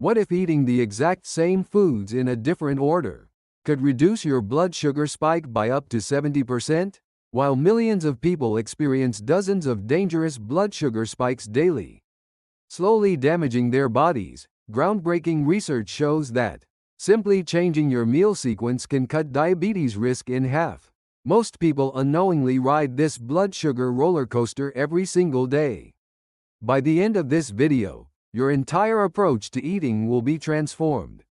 What if eating the exact same foods in a different order could reduce your blood sugar spike by up to 70%? While millions of people experience dozens of dangerous blood sugar spikes daily, slowly damaging their bodies, groundbreaking research shows that simply changing your meal sequence can cut diabetes risk in half. Most people unknowingly ride this blood sugar roller coaster every single day. By the end of this video, your entire approach to eating will be transformed,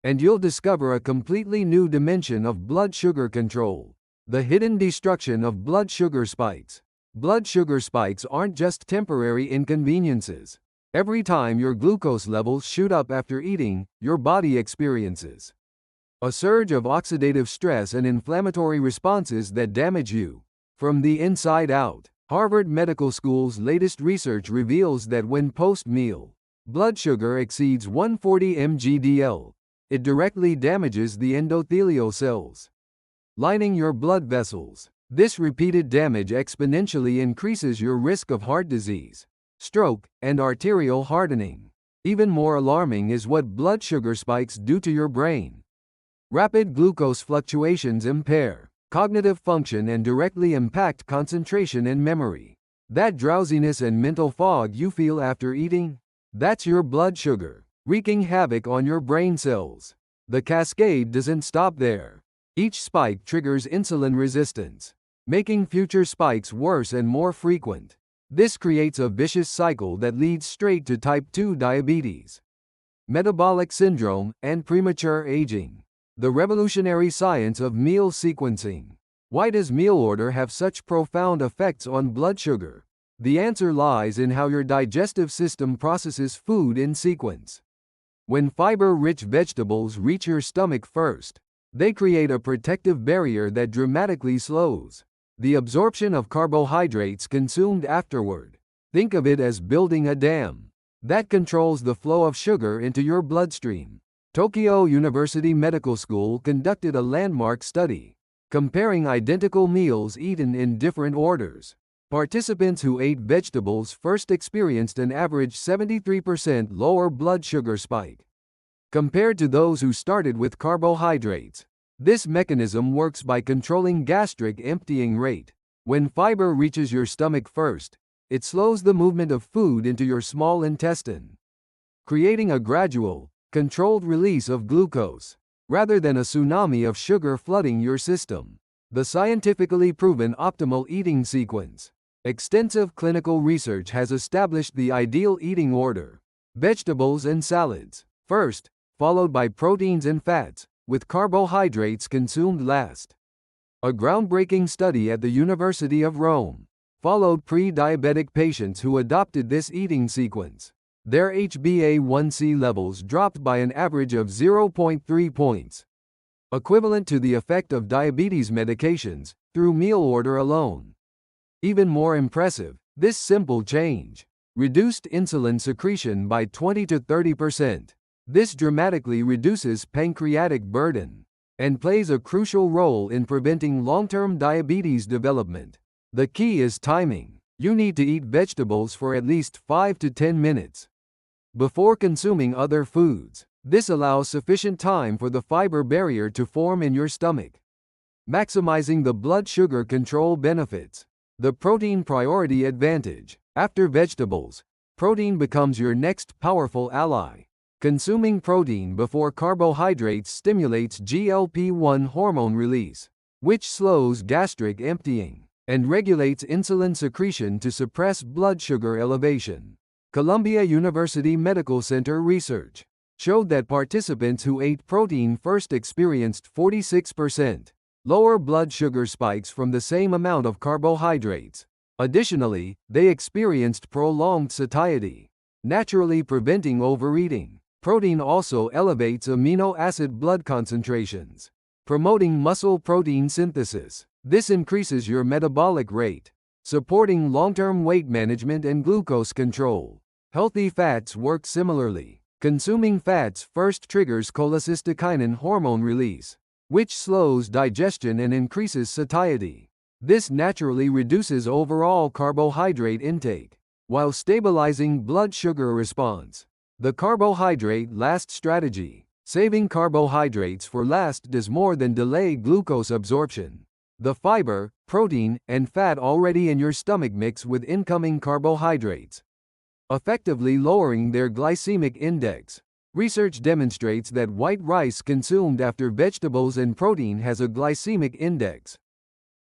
and you'll discover a completely new dimension of blood sugar control: the hidden destruction of blood sugar spikes. Blood sugar spikes aren't just temporary inconveniences. Every time your glucose levels shoot up after eating, your body experiences a surge of oxidative stress and inflammatory responses that damage you from the inside out. Harvard Medical School's latest research reveals that when post-meal blood sugar exceeds 140 mg/dl, it directly damages the endothelial cells lining your blood vessels. This repeated damage exponentially increases your risk of heart disease, stroke, and arterial hardening. Even more alarming is what blood sugar spikes do to your brain. Rapid glucose fluctuations impair cognitive function and directly impact concentration and memory. That drowsiness and mental fog you feel after eating, that's your blood sugar wreaking havoc on your brain cells. The cascade doesn't stop there. Each spike triggers insulin resistance, making future spikes worse and more frequent. This creates a vicious cycle that leads straight to type 2 diabetes, metabolic syndrome, and premature aging. The revolutionary science of meal sequencing. Why does meal order have such profound effects on blood sugar? The answer lies in how your digestive system processes food in sequence. When fiber-rich vegetables reach your stomach first, they create a protective barrier that dramatically slows the absorption of carbohydrates consumed afterward. Think of it as building a dam that controls the flow of sugar into your bloodstream. Tokyo University Medical School conducted a landmark study comparing identical meals eaten in different orders. Participants who ate vegetables first experienced an average 73% lower blood sugar spike compared to those who started with carbohydrates. This mechanism works by controlling gastric emptying rate. When fiber reaches your stomach first, it slows the movement of food into your small intestine, creating a gradual, controlled release of glucose, rather than a tsunami of sugar flooding your system. The scientifically proven optimal eating sequence. Extensive clinical research has established the ideal eating order: vegetables and salads first, followed by proteins and fats, with carbohydrates consumed last. A groundbreaking study at the University of Rome followed pre-diabetic patients who adopted this eating sequence. Their HbA1c levels dropped by an average of 0.3 points, equivalent to the effect of diabetes medications, through meal order alone. Even more impressive, this simple change reduced insulin secretion by 20 to 30%. This dramatically reduces pancreatic burden and plays a crucial role in preventing long-term diabetes development. The key is timing. You need to eat vegetables for at least 5 to 10 minutes before consuming other foods. This allows sufficient time for the fiber barrier to form in your stomach, maximizing the blood sugar control benefits. The protein priority advantage. After vegetables, protein becomes your next powerful ally. Consuming protein before carbohydrates stimulates GLP-1 hormone release, which slows gastric emptying and regulates insulin secretion to suppress blood sugar elevation. Columbia University Medical Center research showed that participants who ate protein first experienced 46% lower blood sugar spikes from the same amount of carbohydrates. Additionally, they experienced prolonged satiety, naturally preventing overeating. Protein also elevates amino acid blood concentrations, promoting muscle protein synthesis. This increases your metabolic rate, supporting long-term weight management and glucose control. Healthy fats work similarly. Consuming fats first triggers cholecystokinin hormone release, which slows digestion and increases satiety. This naturally reduces overall carbohydrate intake, while stabilizing blood sugar response. The carbohydrate last strategy. Saving carbohydrates for last does more than delay glucose absorption. The fiber, protein, and fat already in your stomach mix with incoming carbohydrates, effectively lowering their glycemic index. Research demonstrates that white rice consumed after vegetables and protein has a glycemic index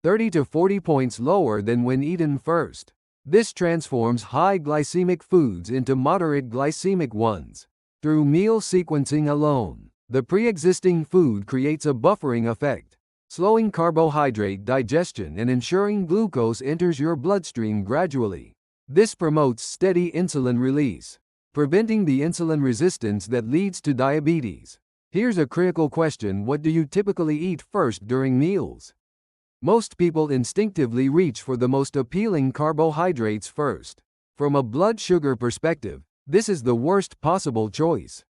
30 to 40 points lower than when eaten first. This transforms high glycemic foods into moderate glycemic ones. Through meal sequencing alone, the pre-existing food creates a buffering effect, slowing carbohydrate digestion and ensuring glucose enters your bloodstream gradually. This promotes steady insulin release, preventing the insulin resistance that leads to diabetes. Here's a critical question: what do you typically eat first during meals? Most people instinctively reach for the most appealing carbohydrates first. From a blood sugar perspective, this is the worst possible choice.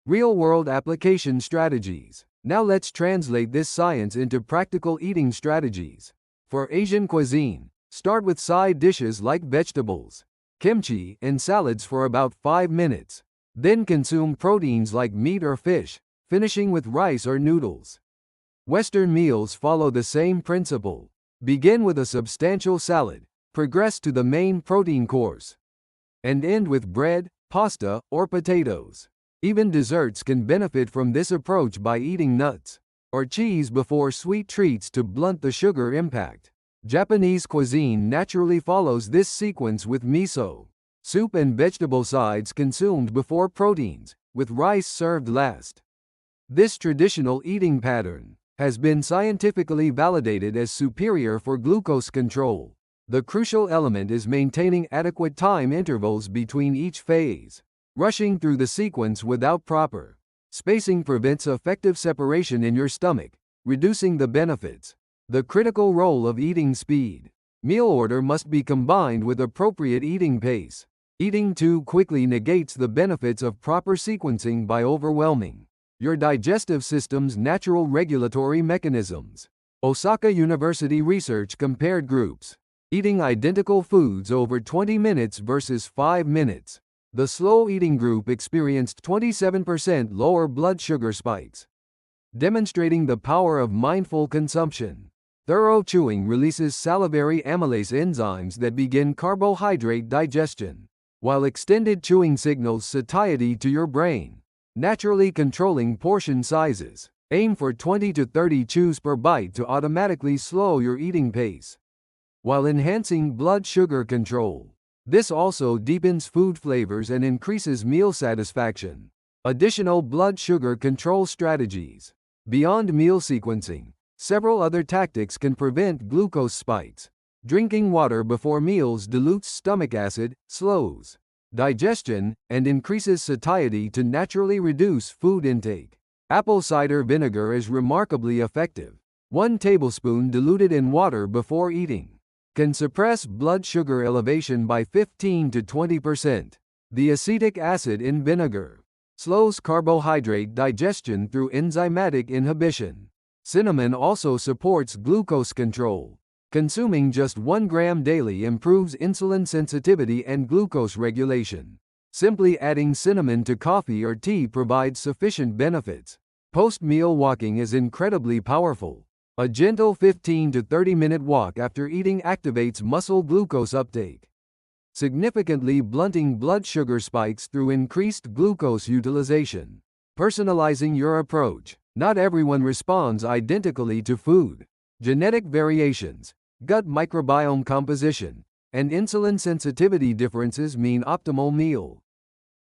Real-world application strategies. Now let's translate this science into practical eating strategies. For Asian cuisine, start with side dishes like vegetables, kimchi, and salads for about 5 minutes. Then consume proteins like meat or fish, finishing with rice or noodles. Western meals follow the same principle. Begin with a substantial salad, progress to the main protein course, and end with bread, pasta, or potatoes. Even desserts can benefit from this approach by eating nuts or cheese before sweet treats to blunt the sugar impact. Japanese cuisine naturally follows this sequence with miso, soup and vegetable sides consumed before proteins, with rice served last. This traditional eating pattern has been scientifically validated as superior for glucose control. The crucial element is maintaining adequate time intervals between each phase. Rushing through the sequence without proper spacing prevents effective separation in your stomach, reducing the benefits. The critical role of eating speed. Meal order must be combined with appropriate eating pace. Eating too quickly negates the benefits of proper sequencing by overwhelming your digestive system's natural regulatory mechanisms. Osaka University research compared groups eating identical foods over 20 minutes versus 5 minutes. The slow eating group experienced 27% lower blood sugar spikes, demonstrating the power of mindful consumption. Thorough chewing releases salivary amylase enzymes that begin carbohydrate digestion, while extended chewing signals satiety to your brain, naturally controlling portion sizes. Aim for 20 to 30 chews per bite to automatically slow your eating pace, while enhancing blood sugar control. This also deepens food flavors and increases meal satisfaction. Additional blood sugar control strategies. Beyond meal sequencing, several other tactics can prevent glucose spikes. Drinking water before meals dilutes stomach acid, slows digestion, and increases satiety to naturally reduce food intake. Apple cider vinegar is remarkably effective. 1 tablespoon diluted in water before eating can suppress blood sugar elevation by 15 to 20%. The acetic acid in vinegar slows carbohydrate digestion through enzymatic inhibition. Cinnamon also supports glucose control. Consuming just 1 gram daily improves insulin sensitivity and glucose regulation. Simply adding cinnamon to coffee or tea provides sufficient benefits. Post-meal walking is incredibly powerful. A gentle 15 to 30-minute walk after eating activates muscle glucose uptake, significantly blunting blood sugar spikes through increased glucose utilization. Personalizing your approach. Not everyone responds identically to food. Genetic variations, gut microbiome composition, and insulin sensitivity differences mean optimal meal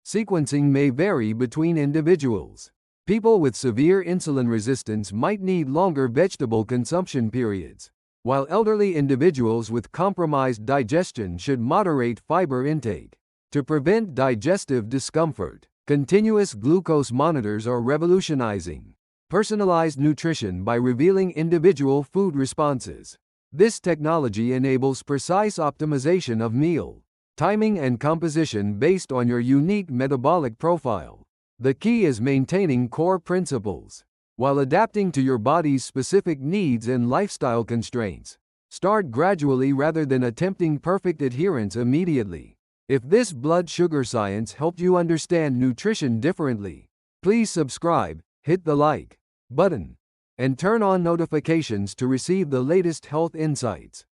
sequencing may vary between individuals. People with severe insulin resistance might need longer vegetable consumption periods, while elderly individuals with compromised digestion should moderate fiber intake. To prevent digestive discomfort, continuous glucose monitors are revolutionizing personalized nutrition by revealing individual food responses. This technology enables precise optimization of meal timing and composition based on your unique metabolic profile. The key is maintaining core principles while adapting to your body's specific needs and lifestyle constraints. Start gradually rather than attempting perfect adherence immediately. If this blood sugar science helped you understand nutrition differently, please subscribe, hit the like button, and turn on notifications to receive the latest health insights.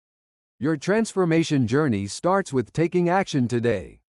Your transformation journey starts with taking action today.